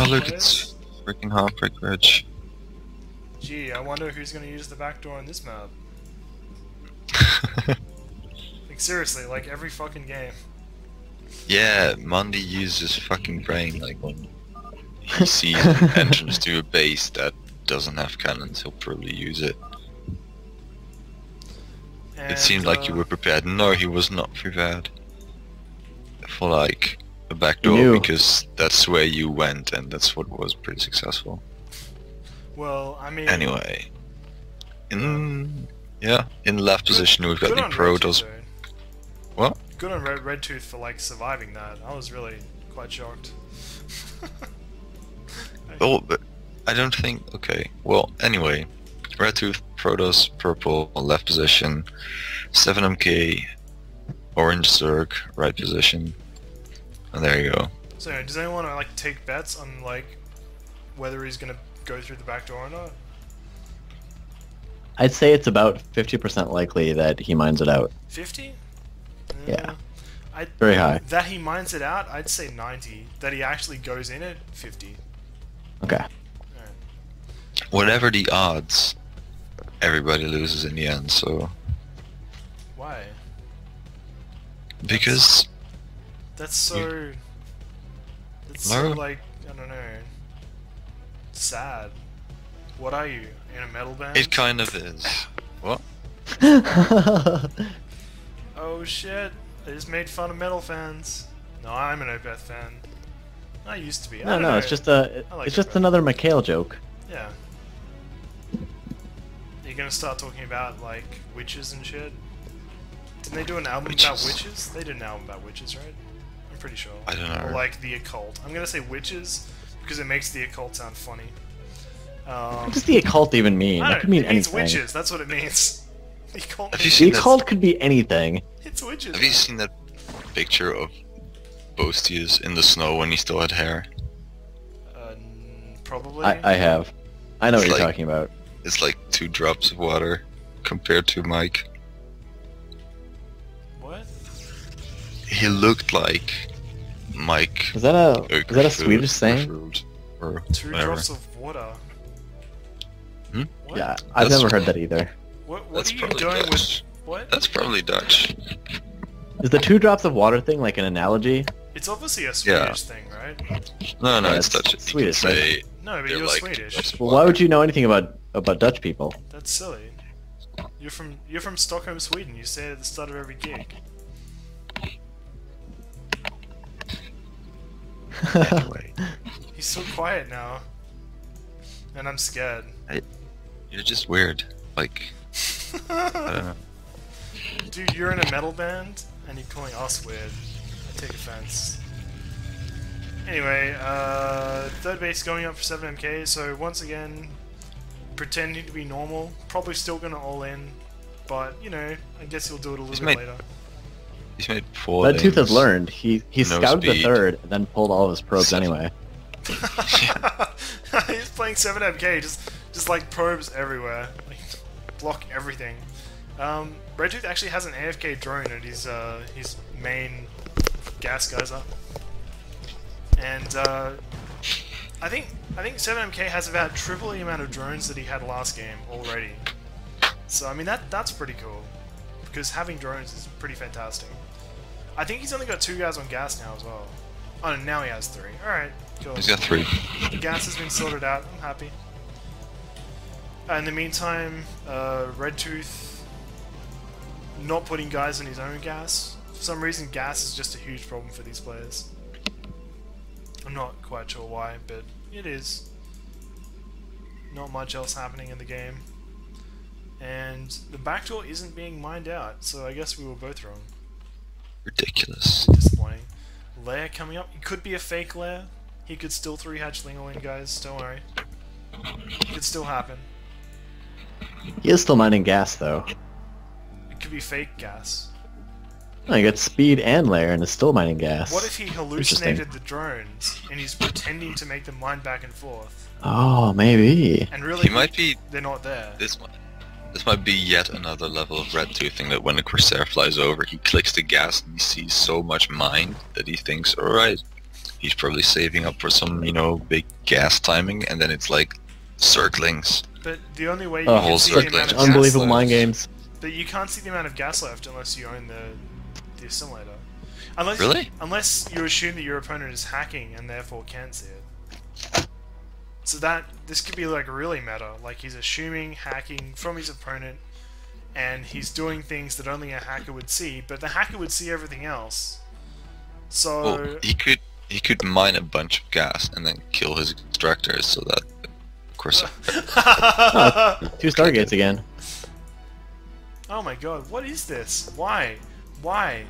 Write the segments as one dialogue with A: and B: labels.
A: look,
B: players?
A: it's freaking Heartbreak Ridge.
B: Gee, I wonder who's gonna use the back door on this map. Like seriously, like every fucking game.
A: Yeah, Monday uses fucking brain, like when he sees an entrance to a base that doesn't have cannons, he'll probably use it.
B: And,
A: It seemed like you were prepared. No, he was not prepared. For like a back door,
C: knew.
A: because that's where you went and that's what was pretty successful.
B: Well, I mean...
A: Anyway. In left position we've got
B: good
A: the
B: on
A: Protoss.
B: Redtooth, though.
A: What?
B: Good on Redtooth for like surviving that. I was really quite shocked.
A: Oh, but I don't think... Okay, well, anyway. Redtooth, Protoss, purple, left position. 7MK, orange Zerg, right position. And there you go.
B: So, does anyone want to like take bets on like whether he's gonna go through the back door or not?
C: I'd say it's about 50% likely that he mines it out.
B: 50?
C: Yeah.
B: I'd,
C: Very high.
B: That he mines it out, I'd say 90. That he actually goes in it, 50.
C: Okay.
B: Alright.
A: Whatever the odds, everybody loses in the end, so...
B: Why?
A: Because...
B: That's so... That's
A: No.
B: so like, I don't know... sad. What are you? In a metal band?
A: It kind of is. What?
B: Oh shit, I just made fun of metal fans. No, I'm an Opeth fan. I used to be. I
C: No,
B: don't
C: no,
B: know.
C: it's just a,
B: I like
C: it's just
B: Opeth.
C: another Mikhail joke.
B: Yeah. You're gonna start talking about, like, witches and shit? Didn't they do an album about
A: Witches.
B: witches? They did an album about witches, right? I'm pretty sure.
A: I don't know.
B: Or, like, the occult. I'm gonna say witches, because it makes the occult sound funny.
C: What does the occult even mean?
B: I
C: That
B: don't
C: could
B: know,
C: mean
B: it means
C: anything.
B: witches, that's what it means. The occult
A: Have you
B: means-
A: seen
C: The
A: that-
C: occult could be anything.
B: It's witches.
A: Have you
B: man.
A: seen that picture of Bostius in the snow when he still had hair?
B: Probably.
C: I have. I know what
A: It's
C: you're
A: like-
C: talking about.
A: It's like 2 drops of water compared to Mike.
B: What?
A: He looked like Mike.
C: Is that a Swedish saying?
A: Oekerud, or
B: 2
A: whatever.
B: drops of water.
A: Hmm?
B: What?
C: Yeah, I've
A: That's-
C: never heard that either.
B: What
A: That's
B: are you
A: probably
B: doing
A: Dutch.
B: with... What?
A: That's probably Dutch.
C: Is the 2 drops of water thing like an analogy?
B: It's obviously a
A: Yeah.
B: Swedish thing, right?
A: No,
C: Yeah,
A: it's
C: it's
A: Dutch. You
C: Swedish,
A: can say
B: No, but
A: they're
B: you're
A: like
B: Swedish.
A: drops of
C: Well, why
A: water.
C: would you know anything about Dutch people?
B: That's silly. You're from Stockholm, Sweden. You say it at the start of every gig.
A: Anyway,
B: He's so quiet now, and I'm scared.
A: you're just weird. Like, I don't know.
B: Dude, you're in a metal band, and you're calling us weird. I take offense. Anyway, third base going up for 7MK, so once again, pretending to be normal. Probably still gonna all in, but, you know, I guess he'll do it a little bit later.
A: He's made 4
C: Redtooth
A: things.
C: has learned. He
A: No
C: scouted the
A: speed.
C: third and then pulled all of his probes
A: 7.
C: anyway.
B: He's playing 7MK, just like probes everywhere, like block everything. Redtooth actually has an AFK drone at his main gas geyser, and I think 7MK has about triple the amount of drones that he had last game already. So I mean that's pretty cool, because having drones is pretty fantastic. I think he's only got 2 guys on gas now as well. Oh, now he has 3. All right, cool.
A: He's got 3.
B: The gas has been sorted out. I'm happy. In the meantime, Redtooth not putting guys in his own gas. For some reason, gas is just a huge problem for these players. I'm not quite sure why, but it is. Not much else happening in the game. And the backdoor isn't being mined out, so I guess we were both wrong.
A: Ridiculous.
B: Disappointing. Lair coming up. It could be a fake lair. He could still 3-hatch Lingle in, guys. Don't worry. It could still happen.
C: He is still mining gas though.
B: It could be fake gas.
C: Oh, he got speed and layer and is still mining gas.
B: What if he hallucinated the drones and he's pretending to make them mine back and forth?
C: Oh, maybe.
B: And really,
A: He might be.
B: they're not there.
A: This might be yet another level of redtoothing, that when the Corsair flies over, he clicks the gas and he sees so much mine that he thinks, alright, He's probably saving up for some, you know, big gas timing, and then it's like circlings.
B: But the only way you
C: Oh,
B: can see the amount of
C: unbelievable
B: gas
C: mind
B: left,
C: games.
B: but you can't see the amount of gas left unless you own the assimilator. Unless
A: Really?
B: Unless you assume that your opponent is hacking and therefore can see it. So this could be like really meta. Like he's assuming hacking from his opponent, and he's doing things that only a hacker would see, but the hacker would see everything else. So
A: Well, he could mine a bunch of gas and then kill his extractors so that, of course.
C: Oh, 2 Stargates again.
B: Oh my god, what is this? Why? Why?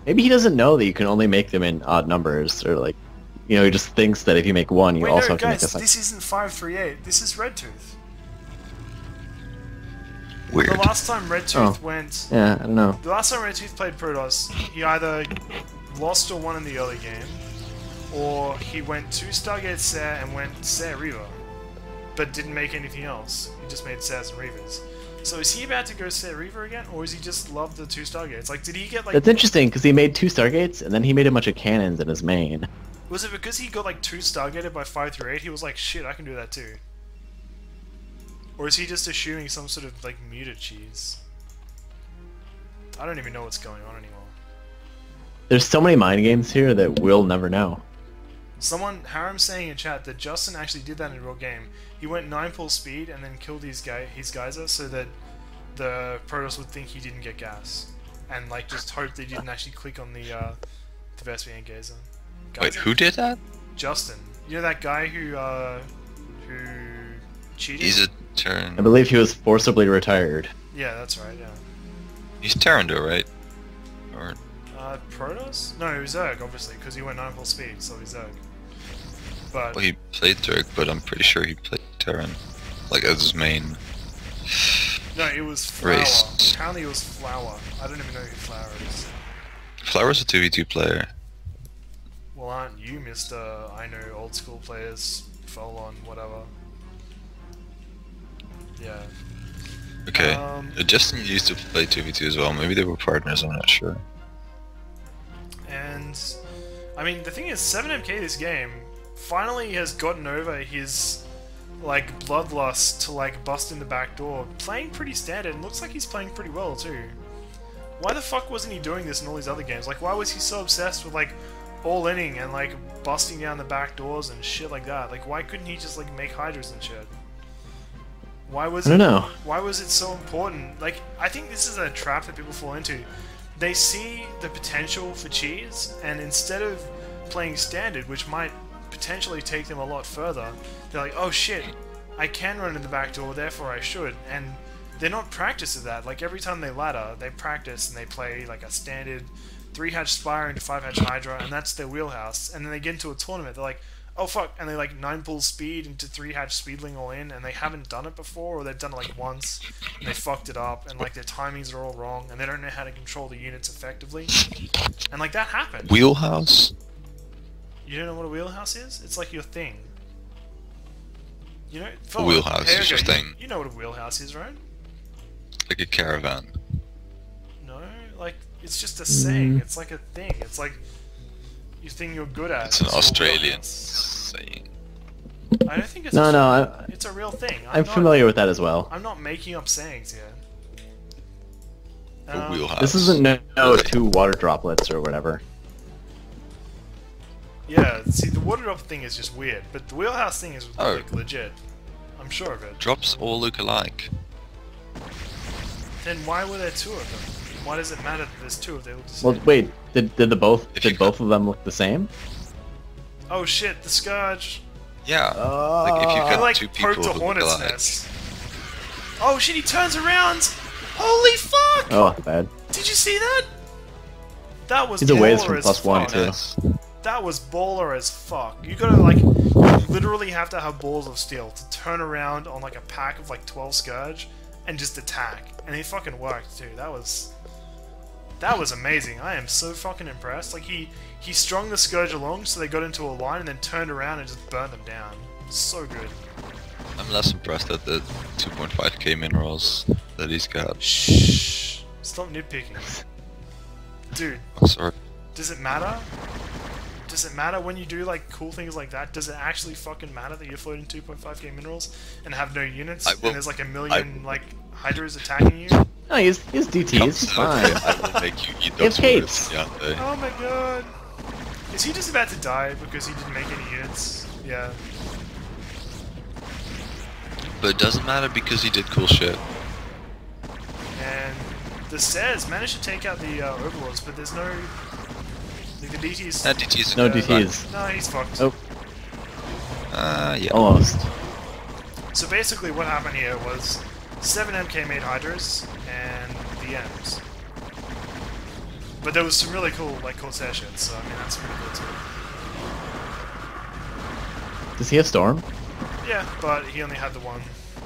C: Maybe he doesn't know that you can only make them in odd numbers, or like, you know, he just thinks that if you make one, you
B: Wait,
C: also
B: no,
C: have to make
B: guys,
C: a second.
B: this isn't 538. This is redtooth.
A: Weird.
B: The last time redtooth went...
C: Yeah, I don't know.
B: The last time redtooth played Protoss, he either lost or won in the early game, or he went 2 Stargates Ser and went Ser Reaver, but didn't make anything else. He just made Sers and Reavers. So is he about to go Ser Reaver again, or is he just love the 2 Stargates? Like, did he get like...
C: That's interesting, because he made 2 Stargates, and then he made a bunch of cannons in his main.
B: Was it because he got like 2 Stargated by 538? He was like, shit, I can do that too. Or is he just assuming some sort of like muted cheese? I don't even know what's going on anymore.
C: There's so many mind games here that we'll never know.
B: Haram's saying in chat that Justin actually did that in a real game. He went 9 pull speed and then killed his geyser so that the Protoss would think he didn't get gas. And like just hope they didn't actually click on the Vespian geyser.
A: Wait, who did that?
B: Justin. You know that guy who cheated?
A: He's a
C: I
A: Terran.
C: believe he was forcibly retired.
B: Yeah, that's right, yeah.
A: He's Terran though, right? Or
B: Protoss? No, he was Zerg, obviously, because he went 9 full speed, so he's Zerg. But...
A: well, he played Zerg, but I'm pretty sure he played Terran, like as his main.
B: no, it was Flower.
A: Race.
B: Apparently it was Flower. I don't even know who Flower is.
A: Flower's a 2v2 player.
B: Well, aren't you, Mr. I know old school players, fell on whatever. Yeah.
A: Okay. Justin used to play 2v2 as well. Maybe they were partners. I'm not sure.
B: And I mean, the thing is, 7MK this game finally has gotten over his like bloodlust to like bust in the back door, playing pretty standard, and looks like he's playing pretty well too. Why the fuck wasn't he doing this in all these other games? Like, why was he so obsessed with like all-inning and like busting down the back doors and shit like that? Like, why couldn't he just like make hydras and shit? Why was
C: I don't know.
B: Why was it so important? Like, I think this is a trap that people fall into. They see the potential for cheese, and instead of playing standard, which might potentially take them a lot further, they're like, oh shit, I can run in the back door, therefore I should. And they're not practiced at that. Like, every time they ladder, they practice and they play like a standard 3-hatch Spire into 5-hatch Hydra, and that's their wheelhouse. And then they get into a tournament, they're like, oh fuck, and they like 9 pull speed into 3-hatch Speedling all in, and they haven't done it before, or they've done it like once, and they fucked it up, and like their timings are all wrong, and they don't know how to control the units effectively. And like that happened.
A: Wheelhouse?
B: You don't know what a wheelhouse is? It's like your thing. You know?
A: A wheelhouse is your thing.
B: You know what a wheelhouse is, right?
A: Like a caravan.
B: No, like, it's just a saying. It's like a thing. It's like your thing you're good at.
A: It's an
B: your
A: Australian
B: wheelhouse.
A: saying.
B: I don't think it's it's a real thing.
C: I'm familiar with that as well.
B: I'm not making up sayings here.
A: A wheelhouse.
C: This isn't no 2 water droplets or whatever.
B: Yeah, see, the water drop thing is just weird, but the wheelhouse thing is like legit. I'm sure of it.
A: Drops all look alike.
B: Then why were there 2 of them? Why does it matter that there's 2 if they look the same?
C: Well, wait, did both of them look the same?
B: Oh shit, the Scourge!
A: Yeah. Like if you've
B: He
A: got
B: like
A: 2 people
B: poked a
A: who look
B: hornet's
A: alike.
B: nest. Oh shit, he turns around! Holy fuck!
C: Oh, bad.
B: Did you see that? That was
C: He's a ways
B: baller
C: from
B: as
C: +1
B: fuck.
C: too.
A: Yes.
B: That was baller as fuck. You gotta like, you literally have to have balls of steel to turn around on like a pack of like 12 Scourge and just attack. And it fucking worked too. That was amazing. I am so fucking impressed. Like he strung the Scourge along so they got into a line and then turned around and just burned them down. So good.
A: I'm less impressed at the 2.5k minerals that he's got.
B: Shh. Stop nitpicking. Dude,
A: I'm sorry.
B: does it matter? does it matter when you do like cool things like that? Does it actually fucking matter that you're floating 2.5k minerals and have no units and there's like a million like hydras attacking you?
C: No, he's DTs. It's fine.
A: I will make you eat
C: He has
A: those
C: capes.
A: words, Deontay.
B: Oh my god. Is he just about to die because he didn't make any units? Yeah.
A: But it doesn't matter because he did cool shit.
B: And the Says managed to take out the Overlords, but there's no... The DTs...
A: DTs
C: No
A: are
C: DTs.
B: No, he's fucked.
C: Oh,
A: yeah.
C: almost.
B: So basically what happened here was 7 MK made Hydras and the M's. But there was some really cool like concessions, so I mean that's pretty cool too.
C: Does he have Storm?
B: Yeah, but he only had the one.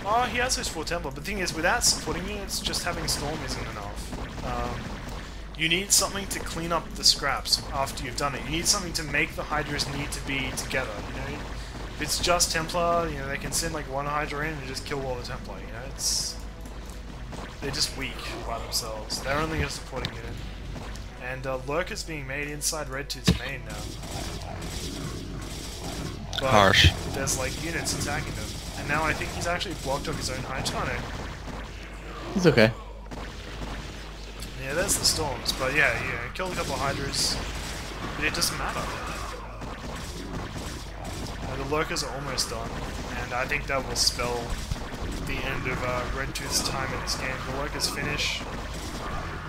B: Oh, he has his 4 Templar, but the thing is, without supporting units, just having Storm isn't enough. You need something to clean up the scraps after you've done it. You need something to make the Hydras need to be together, you know? If it's just Templar, you know, they can send like one Hydra in and just kill all the Templar, you know? They're just weak by themselves. They're only a supporting unit. And Lurker's being made inside redtooth's main now. But
A: Harsh.
B: there's like units attacking them. And now I think he's actually blocked off his own Hydra.
C: He's okay.
B: Yeah, there's the storms, but yeah, killed a couple of Hydras, but it doesn't matter. The Lurkers are almost done, and I think that will spell the end of redtooth's time in this game. The Lurkers finish,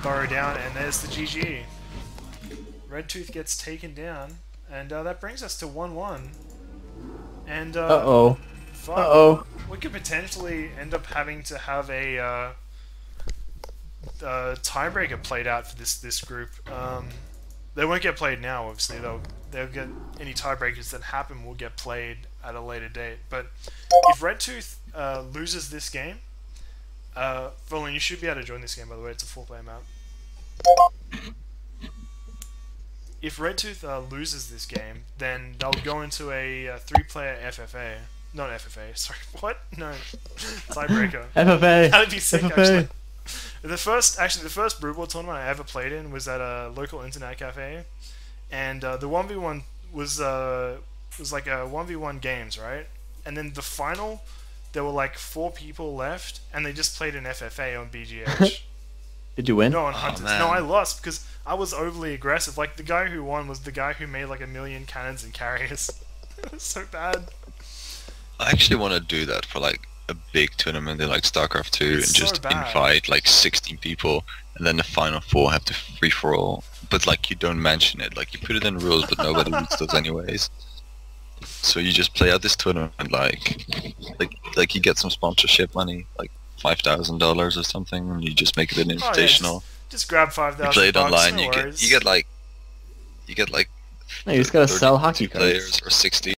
B: burrow down, and there's the GG. Redtooth gets taken down, and that brings us to 1-1. And
C: Uh-oh.
B: fuck,
C: Uh-oh.
B: we could potentially end up having to have a tiebreaker played out for this group. They won't get played now, obviously. They'll get any tiebreakers that happen will get played at a later date. But if redtooth loses this game, Roland, you should be able to join this game. By the way, it's a 4-player map. If redtooth loses this game, then they'll go into a 3-player FFA. Not FFA. Sorry, what? No, tiebreaker.
C: FFA.
B: That'd be sick,
C: FFA.
B: actually. The first Brew Ball tournament I ever played in was at a local internet cafe, and the 1v1 was like a 1v1 games, right? And then the final, there were like 4 people left, and they just played an FFA on BGH.
C: Did you win?
B: No, on Hunters.
A: man.
B: No, I lost because I was overly aggressive. Like the guy who won was the guy who made like 1 million cannons and carriers. It was so bad.
A: I actually want to do that for like a big tournament in like StarCraft 2
B: It's
A: and
B: so
A: just
B: bad.
A: invite like 16 people and then the final 4 have to free for all. But like you don't mention it, like you put it in rules but nobody reads those anyways. So you just play out this tournament like you get some sponsorship money, like $5,000 or something, and you just make it an
B: Oh, yeah,
A: invitational.
B: just grab 5,000
A: You play it
B: bucks,
A: online,
B: no
A: you
B: worries.
A: get like
C: No, you just gotta sell
A: 32
C: hockey cards.
A: players or 60